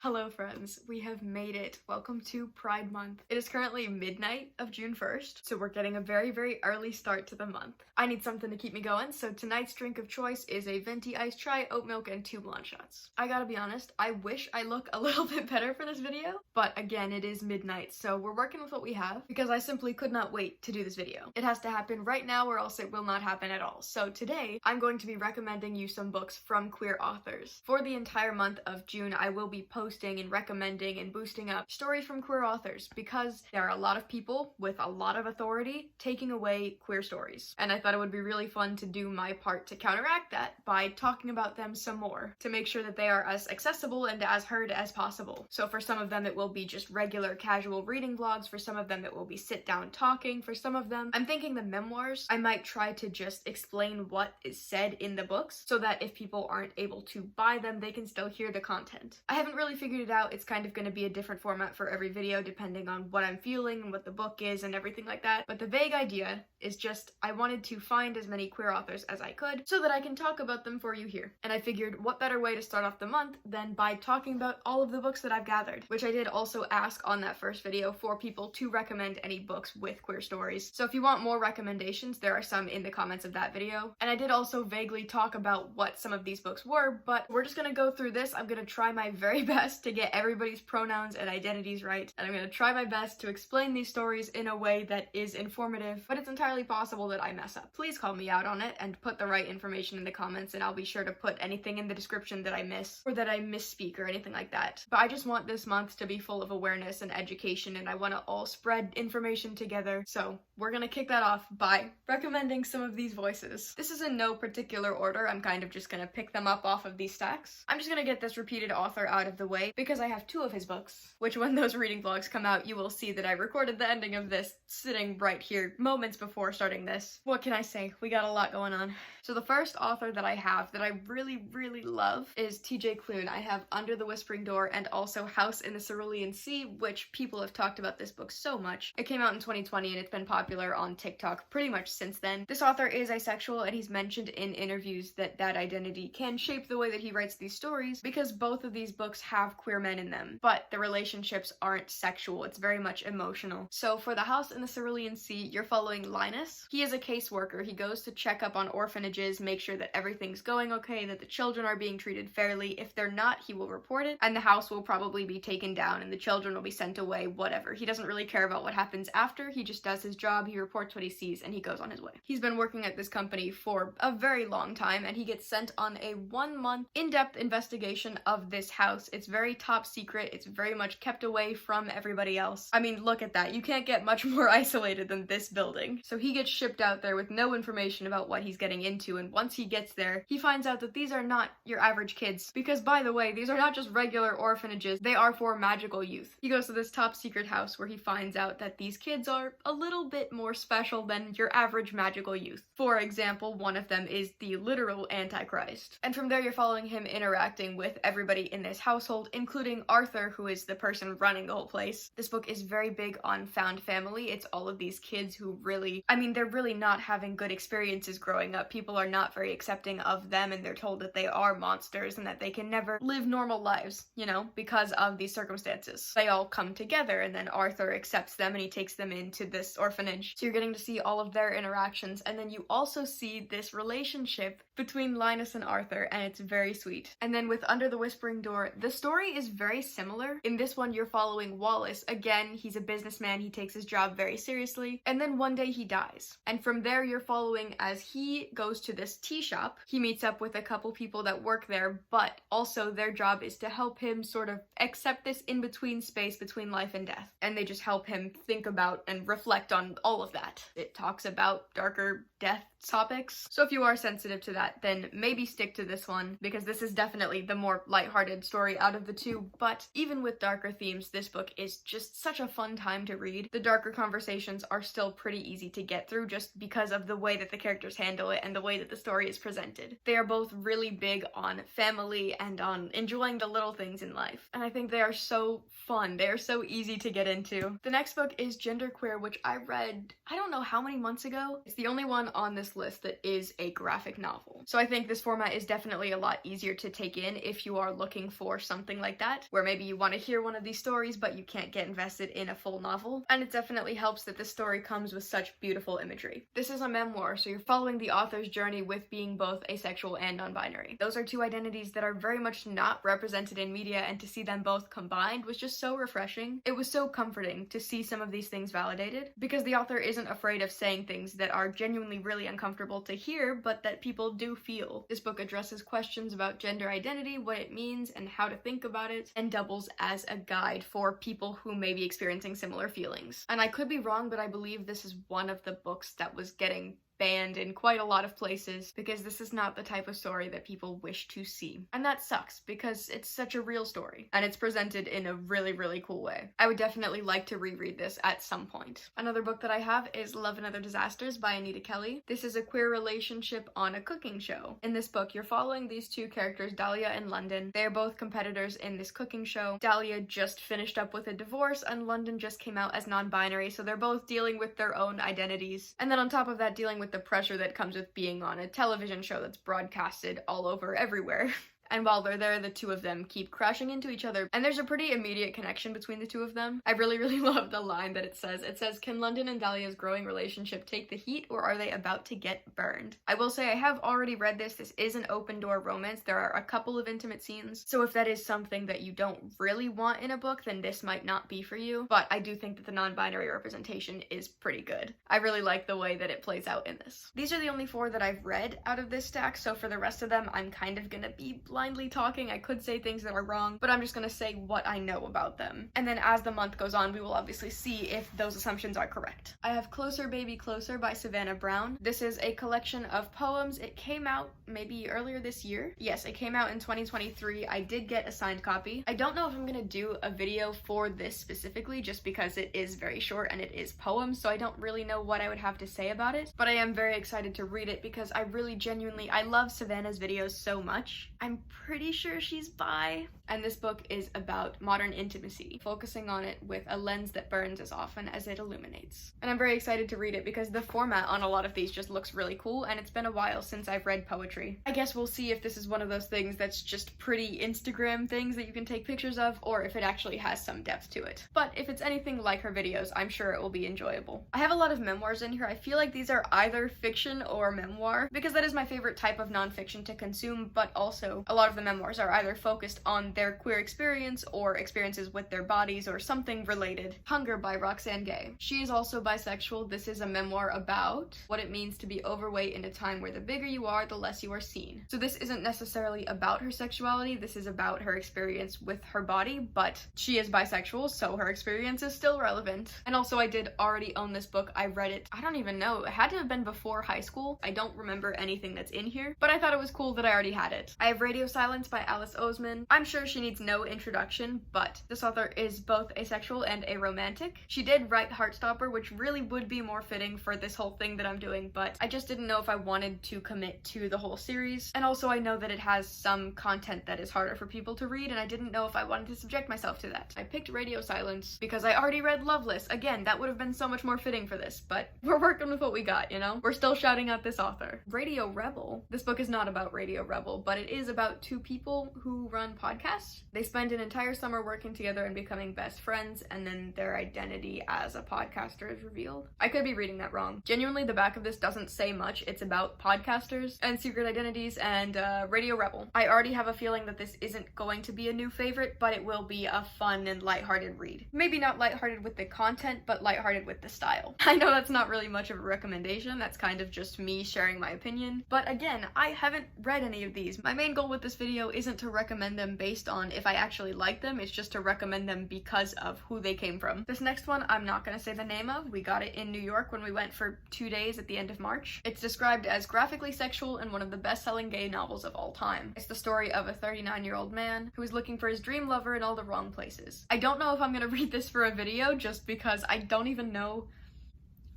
Hello friends, we have made it. Welcome to Pride Month. It is currently midnight of June 1st, so we're getting a very early start to the month. I need something to keep me going, so tonight's drink of choice is a venti iced chai, oat milk, and 2 blonde shots. I gotta be honest, I wish I look a little bit better for this video, but again, it is midnight, so we're working with what we have because I simply could not wait to do this video. It has to happen right now or else it will not happen at all. So today, I'm going to be recommending you some books from queer authors. For the entire month of June, I will be posting and recommending and boosting up stories from queer authors because there are a lot of people with a lot of authority taking away queer stories. And I thought it would be really fun to do my part to counteract that by talking about them some more, to make sure that they are as accessible and as heard as possible. So for some of them it will be just regular casual reading vlogs, for some of them it will be sit down talking, for some of them I'm thinking the memoirs I might try to just explain what is said in the books so that if people aren't able to buy them they can still hear the content. I haven't really figured it out. It's kind of going to be a different format for every video depending on what I'm feeling and what the book is and everything like that, but the vague idea is just I wanted to find as many queer authors as I could so that I can talk about them for you here. And I figured what better way to start off the month than by talking about all of the books that I've gathered, which I did also ask on that first video for people to recommend any books with queer stories. So if you want more recommendations, there are some in the comments of that video. And I did also vaguely talk about what some of these books were, but we're just gonna go through this. I'm gonna try my very best to get everybody's pronouns and identities right, and I'm gonna try my best to explain these stories in a way that is informative, but it's entirely possible that I mess up. Please call me out on it and put the right information in the comments, and I'll be sure to put anything in the description that I miss or that I misspeak or anything like that. But I just want this month to be full of awareness and education, and I want to all spread information together, so we're gonna kick that off by recommending some of these voices. This is in no particular order, I'm kind of just gonna pick them up off of these stacks. I'm just gonna get this repeated author out of the way because I have 2 of his books, which when those reading vlogs come out, you will see that I recorded the ending of this sitting right here moments before starting this. What can I say? We got a lot going on. So the first author that I have that I really love is TJ Klune. I have Under the Whispering Door and also House in the Cerulean Sea, which people have talked about this book so much. It came out in 2020 and it's been popular on TikTok pretty much since then. This author is asexual and he's mentioned in interviews that that identity can shape the way that he writes these stories because both of these books have queer men in them, but the relationships aren't sexual, it's very much emotional. So for The House in the Cerulean Sea, you're following Linus. He is a caseworker. He goes to check up on orphanages, make sure that everything's going okay, that the children are being treated fairly. If they're not, he will report it, and the house will probably be taken down and the children will be sent away, whatever. He doesn't really care about what happens after, he just does his job, he reports what he sees, and he goes on his way. He's been working at this company for a very long time, and he gets sent on a 1-month in-depth investigation of this house. It's very top secret, it's very much kept away from everybody else. I mean, look at that. You can't get much more isolated than this building. So he gets shipped out there with no information about what he's getting into, and once he gets there, he finds out that these are not your average kids. Because, by the way, these are not just regular orphanages, they are for magical youth. He goes to this top secret house where he finds out that these kids are a little bit more special than your average magical youth. For example, one of them is the literal Antichrist. And from there, you're following him interacting with everybody in this household, including Arthur, who is the person running the whole place. This book is very big on found family. It's all of these kids who really, I mean, they're really not having good experiences growing up. People are not very accepting of them, and they're told that they are monsters and that they can never live normal lives, you know, because of these circumstances. They all come together, and then Arthur accepts them and he takes them into this orphanage. So you're getting to see all of their interactions, and then you also see this relationship between Linus and Arthur, and it's very sweet. And then with Under the Whispering Door, the story is very similar. In this one, you're following Wallace. Again, he's a businessman, he takes his job very seriously, and then one day he dies. And from there, you're following as he goes to this tea shop. He meets up with a couple people that work there, but also their job is to help him sort of accept this in-between space between life and death. And they just help him think about and reflect on all of that. It talks about darker death topics. So if you are sensitive to that, then maybe stick to this one, because this is definitely the more lighthearted story out of the 2, but even with darker themes, this book is just such a fun time to read. The darker conversations are still pretty easy to get through just because of the way that the characters handle it and the way that the story is presented. They are both really big on family and on enjoying the little things in life, and I think they are so fun. They are so easy to get into. The next book is Genderqueer, which I read, I don't know how many months ago. It's the only one on this list that is a graphic novel. So I think this format is definitely a lot easier to take in if you are looking for something like that, where maybe you want to hear one of these stories but you can't get invested in a full novel. And it definitely helps that this story comes with such beautiful imagery. This is a memoir, so you're following the author's journey with being both asexual and non-binary. Those are two identities that are very much not represented in media, and to see them both combined was just so refreshing. It was so comforting to see some of these things validated, because the author isn't afraid of saying things that are genuinely really uncomfortable to hear, but that people do feel. This book addresses questions about gender identity, what it means, and how to think about it, and doubles as a guide for people who may be experiencing similar feelings. And I could be wrong, but I believe this is one of the books that was getting banned in quite a lot of places because this is not the type of story that people wish to see. And that sucks because it's such a real story and it's presented in a really, really cool way. I would definitely like to reread this at some point. Another book that I have is Love and Other Disasters by Anita Kelly. This is a queer relationship on a cooking show. In this book, you're following these two characters, Dahlia and London. They're both competitors in this cooking show. Dahlia just finished up with a divorce and London just came out as non-binary, so they're both dealing with their own identities. And then on top of that, dealing with the pressure that comes with being on a television show that's broadcasted all over everywhere. And while they're there, the two of them keep crashing into each other. And there's a pretty immediate connection between the two of them. I really, really love the line that it says, "Can London and Dahlia's growing relationship take the heat, or are they about to get burned?" I will say I have already read this. This is an open door romance. There are a couple of intimate scenes. So if that is something that you don't really want in a book, then this might not be for you. But I do think that the non-binary representation is pretty good. I really like the way that it plays out in this. These are the only 4 that I've read out of this stack. So for the rest of them, I'm kind of gonna be blindly talking. I could say things that are wrong, but I'm just gonna say what I know about them. And then as the month goes on, we will obviously see if those assumptions are correct. I have Closer Baby Closer by Savannah Brown. This is a collection of poems. It came out maybe earlier this year. Yes, it came out in 2023. I did get a signed copy. I don't know if I'm gonna do a video for this specifically just because it is very short and it is poems, so I don't really know what I would have to say about it, but I am very excited to read it because I really genuinely, I love Savannah's videos so much. I'm pretty sure she's bi. And this book is about modern intimacy, focusing on it with a lens that burns as often as it illuminates. And I'm very excited to read it because the format on a lot of these just looks really cool, and it's been a while since I've read poetry. I guess we'll see if this is one of those things that's just pretty Instagram things that you can take pictures of, or if it actually has some depth to it. But if it's anything like her videos, I'm sure it will be enjoyable. I have a lot of memoirs in here. I feel like these are either fiction or memoir, because that is my favorite type of nonfiction to consume, but also a lot of the memoirs are either focused on their queer experience or experiences with their bodies or something related. Hunger by Roxane Gay. She is also bisexual. This is a memoir about what it means to be overweight in a time where the bigger you are, the less you are seen. So this isn't necessarily about her sexuality, this is about her experience with her body, but she is bisexual, so her experience is still relevant. And also I did already own this book. I read it, I don't even know, it had to have been before high school. I don't remember anything that's in here, but I thought it was cool that I already had it. I have Radio Silence by Alice Oseman. I'm sure she needs no introduction, but this author is both asexual and aromantic. She did write Heartstopper, which really would be more fitting for this whole thing that I'm doing, but I just didn't know if I wanted to commit to the whole series. And also I know that it has some content that is harder for people to read, and I didn't know if I wanted to subject myself to that. I picked Radio Silence because I already read Loveless. Again, that would have been so much more fitting for this, but we're working with what we got, you know? We're still shouting out this author. Radio Rebel. This book is not about Radio Rebel, but it is about 2 people who run podcasts. They spend an entire summer working together and becoming best friends, and then their identity as a podcaster is revealed. I could be reading that wrong. Genuinely, the back of this doesn't say much. It's about podcasters and secret identities and Radio Rebel. I already have a feeling that this isn't going to be a new favorite, but it will be a fun and lighthearted read. Maybe not lighthearted with the content, but lighthearted with the style. I know that's not really much of a recommendation. That's kind of just me sharing my opinion. But again, I haven't read any of these. My main goal with this video isn't to recommend them based on if I actually like them, it's just to recommend them because of who they came from. This next one, I'm not gonna say the name of. We got it in New York when we went for 2 days at the end of March. It's described as graphically sexual and one of the best-selling gay novels of all time. It's the story of a 39-year-old man who is looking for his dream lover in all the wrong places. I don't know if I'm gonna read this for a video just because I don't even know.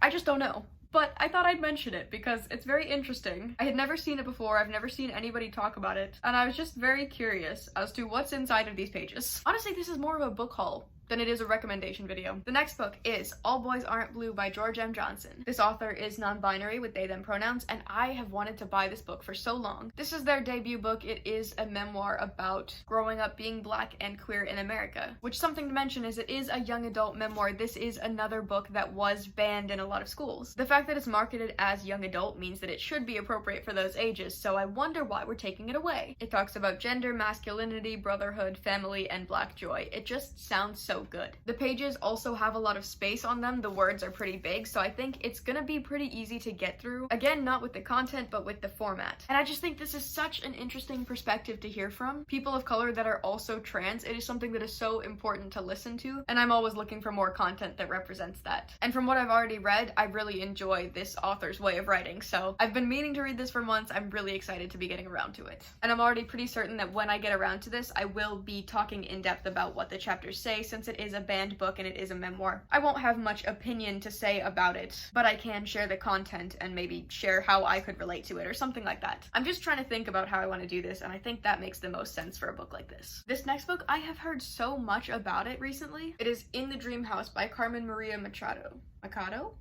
I just don't know. But I thought I'd mention it because it's very interesting. I had never seen it before, I've never seen anybody talk about it, and I was just very curious as to what's inside of these pages. Honestly, this is more of a book haul then it is a recommendation video. The next book is All Boys Aren't Blue by George M. Johnson. This author is non-binary with they them pronouns, and I have wanted to buy this book for so long. This is their debut book. It is a memoir about growing up being Black and queer in America, which something to mention is it is a young adult memoir. This is another book that was banned in a lot of schools. The fact that it's marketed as young adult means that it should be appropriate for those ages, so I wonder why we're taking it away. It talks about gender, masculinity, brotherhood, family, and Black joy. It just sounds so good. The pages also have a lot of space on them. The words are pretty big, so I think it's gonna be pretty easy to get through. Again, not with the content, but with the format. And I just think this is such an interesting perspective to hear from people of color that are also trans. It is something that is so important to listen to, and I'm always looking for more content that represents that. And from what I've already read, I really enjoy this author's way of writing, so I've been meaning to read this for months. I'm really excited to be getting around to it. And I'm already pretty certain that when I get around to this, I will be talking in depth about what the chapters say, since it is a banned book and it is a memoir. I won't have much opinion to say about it, but I can share the content and maybe share how I could relate to it or something like that. I'm just trying to think about how I want to do this, and I think that makes the most sense for a book like this. This next book, I have heard so much about it recently. It is In the Dream House by Carmen Maria Machado. Machado.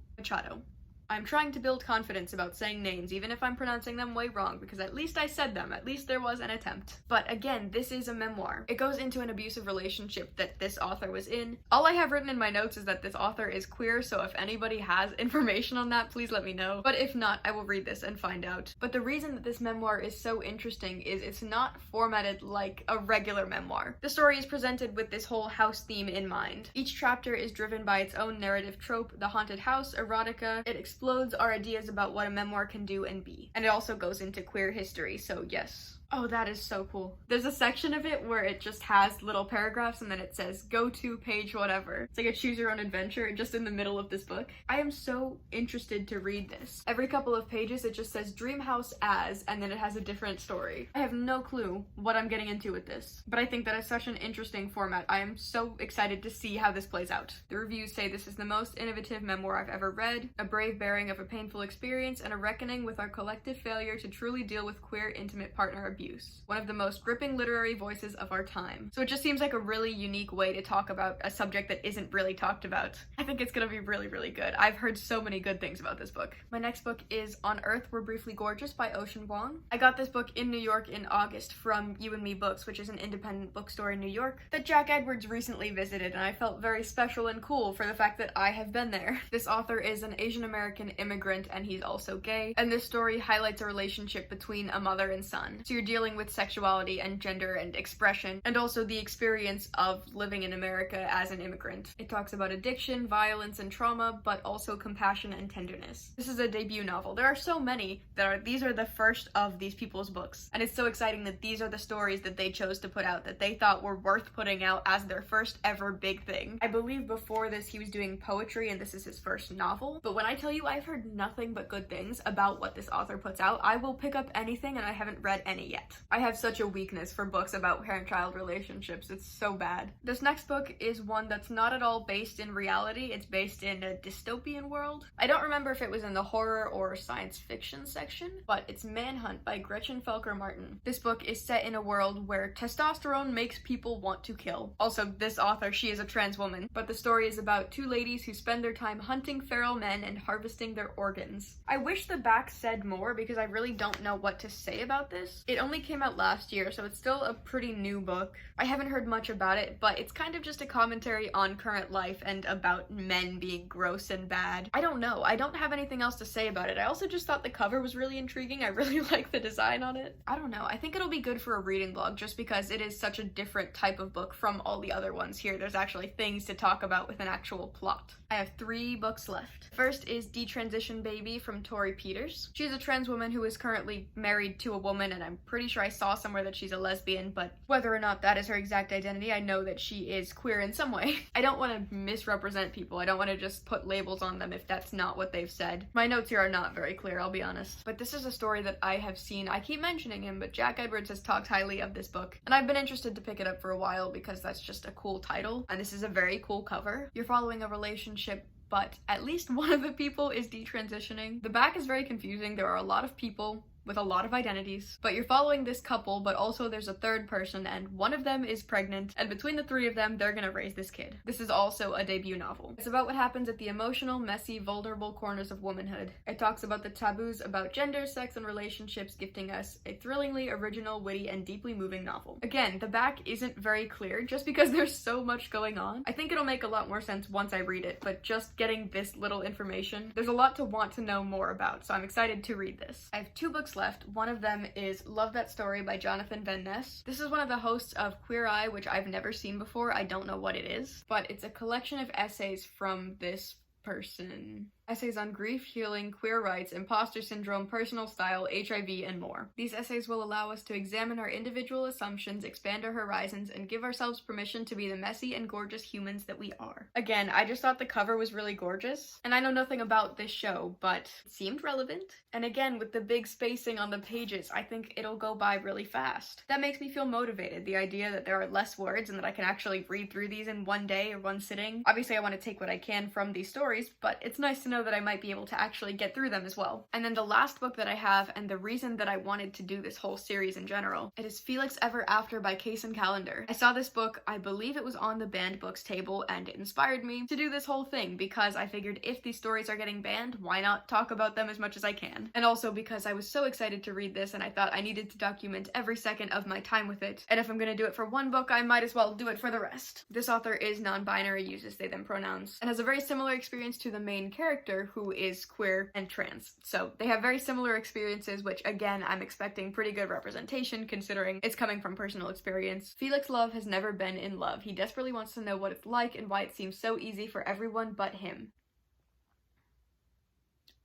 I'm trying to build confidence about saying names, even if I'm pronouncing them way wrong, because at least I said them. At least there was an attempt. But again, this is a memoir. It goes into an abusive relationship that this author was in. All I have written in my notes is that this author is queer, so if anybody has information on that, please let me know. But if not, I will read this and find out. But the reason that this memoir is so interesting is it's not formatted like a regular memoir. The story is presented with this whole house theme in mind. Each chapter is driven by its own narrative trope: the haunted house, erotica. It explodes our ideas about what a memoir can do and be. And it also goes into queer history, so yes. Oh, that is so cool. There's a section of it where it just has little paragraphs and then it says, go to page whatever. It's like a choose your own adventure just in the middle of this book. I am so interested to read this. Every couple of pages it just says Dream House as, and then it has a different story. I have no clue what I'm getting into with this, but I think that is such an interesting format. I am so excited to see how this plays out. The reviews say this is the most innovative memoir I've ever read, a brave bearing of a painful experience, and a reckoning with our collective failure to truly deal with queer intimate partner abuse. One of the most gripping literary voices of our time. So it just seems like a really unique way to talk about a subject that isn't really talked about. I think it's gonna be really, really good. I've heard so many good things about this book. My next book is On Earth We're Briefly Gorgeous by Ocean Vuong. I got this book in New York in August from You and Me Books, which is an independent bookstore in New York that Jack Edwards recently visited, and I felt very special and cool for the fact that I have been there. This author is an Asian American immigrant and he's also gay, and this story highlights a relationship between a mother and son. So you're dealing with sexuality and gender and expression, and also the experience of living in America as an immigrant. It talks about addiction, violence, and trauma, but also compassion and tenderness. This is a debut novel. There are so many these are the first of these people's books, and it's so exciting that these are the stories that they chose to put out, that they thought were worth putting out as their first ever big thing. I believe before this he was doing poetry and this is his first novel, but when I tell you I've heard nothing but good things about what this author puts out, I will pick up anything, and I haven't read any yet. I have such a weakness for books about parent-child relationships. It's so bad. This next book is one that's not at all based in reality. It's based in a dystopian world. I don't remember if it was in the horror or science fiction section, but it's Manhunt by Gretchen Felker Martin. This book is set in a world where testosterone makes people want to kill. Also, this author, she is a trans woman, but the story is about two ladies who spend their time hunting feral men and harvesting their organs. I wish the back said more because I really don't know what to say about this. It only came out last year, so it's still a pretty new book. I haven't heard much about it, but it's kind of just a commentary on current life and about men being gross and bad. I don't know. I don't have anything else to say about it. I also just thought the cover was really intriguing. I really like the design on it. I don't know. I think it'll be good for a reading vlog just because it is such a different type of book from all the other ones here. There's actually things to talk about with an actual plot. I have 3 books left. First is Detransition Baby from Tori Peters. She's a trans woman who is currently married to a woman, and I'm pretty sure I saw somewhere that she's a lesbian, but whether or not that is her exact identity, I know that she is queer in some way. I don't want to misrepresent people. I don't want to just put labels on them if that's not what they've said. My notes here are not very clear, I'll be honest. But this is a story that I have seen. I keep mentioning him, but Jack Edwards has talked highly of this book, and I've been interested to pick it up for a while because that's just a cool title, and this is a very cool cover. You're following a relationship, but at least one of the people is detransitioning. The back is very confusing. There are a lot of people with a lot of identities, but you're following this couple, but also there's a third person, and one of them is pregnant, and between the three of them, they're gonna raise this kid. This is also a debut novel. It's about what happens at the emotional, messy, vulnerable corners of womanhood. It talks about the taboos about gender, sex, and relationships, gifting us a thrillingly original, witty, and deeply moving novel. Again, the back isn't very clear just because there's so much going on. I think it'll make a lot more sense once I read it, but just getting this little information, there's a lot to want to know more about, so I'm excited to read this. I have 2 books left. One of them is Love That Story by Jonathan Van Ness. This is one of the hosts of Queer Eye, which I've never seen before. I don't know what it is, but it's a collection of essays from this person. Essays on grief, healing, queer rights, imposter syndrome, personal style, HIV, and more. These essays will allow us to examine our individual assumptions, expand our horizons, and give ourselves permission to be the messy and gorgeous humans that we are. Again, I just thought the cover was really gorgeous, and I know nothing about this show, but it seemed relevant. And again, with the big spacing on the pages, I think it'll go by really fast. That makes me feel motivated, the idea that there are less words and that I can actually read through these in one day or one sitting. Obviously, I want to take what I can from these stories, but it's nice to know that I might be able to actually get through them as well. And then the last book that I have, and the reason that I wanted to do this whole series in general, it is Felix Ever After by Case and Callender. I saw this book, I believe it was on the banned books table, and it inspired me to do this whole thing because I figured if these stories are getting banned, why not talk about them as much as I can? And also because I was so excited to read this and I thought I needed to document every second of my time with it. And if I'm gonna do it for one book, I might as well do it for the rest. This author is non-binary, uses they them pronouns, and has a very similar experience to the main character, who is queer and trans. So they have very similar experiences, which again, I'm expecting pretty good representation considering it's coming from personal experience. Felix Love has never been in love. He desperately wants to know what it's like and why it seems so easy for everyone but him.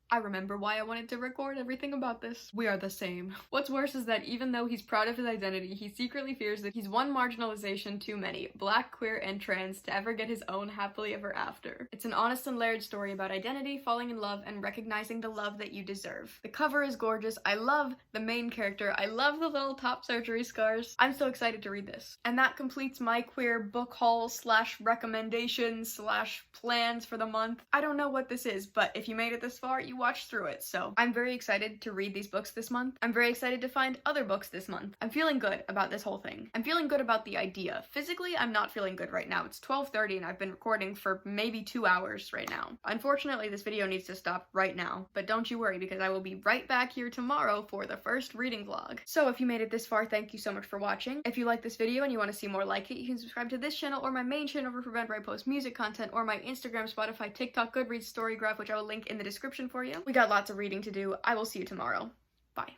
I remember why I wanted to record everything about this. We are the same. What's worse is that even though he's proud of his identity, he secretly fears that he's one marginalization too many, black, queer, and trans, to ever get his own happily ever after. It's an honest and layered story about identity, falling in love, and recognizing the love that you deserve. The cover is gorgeous. I love the main character. I love the little top surgery scars. I'm so excited to read this. And that completes my queer book haul / recommendations / plans for the month. I don't know what this is, but if you made it this far, you watched through it, so I'm very excited to read these books this month. I'm very excited to find other books this month. I'm feeling good about this whole thing. I'm feeling good about the idea. Physically, I'm not feeling good right now. It's 12:30 and I've been recording for maybe 2 hours right now. Unfortunately, this video needs to stop right now, but don't you worry because I will be right back here tomorrow for the first reading vlog. So if you made it this far, thank you so much for watching. If you like this video and you want to see more like it, you can subscribe to this channel or my main channel for where I post music content, or my Instagram, Spotify, TikTok, Goodreads, Storygraph, which I will link in the description for you. We got lots of reading to do. I will see you tomorrow. Bye.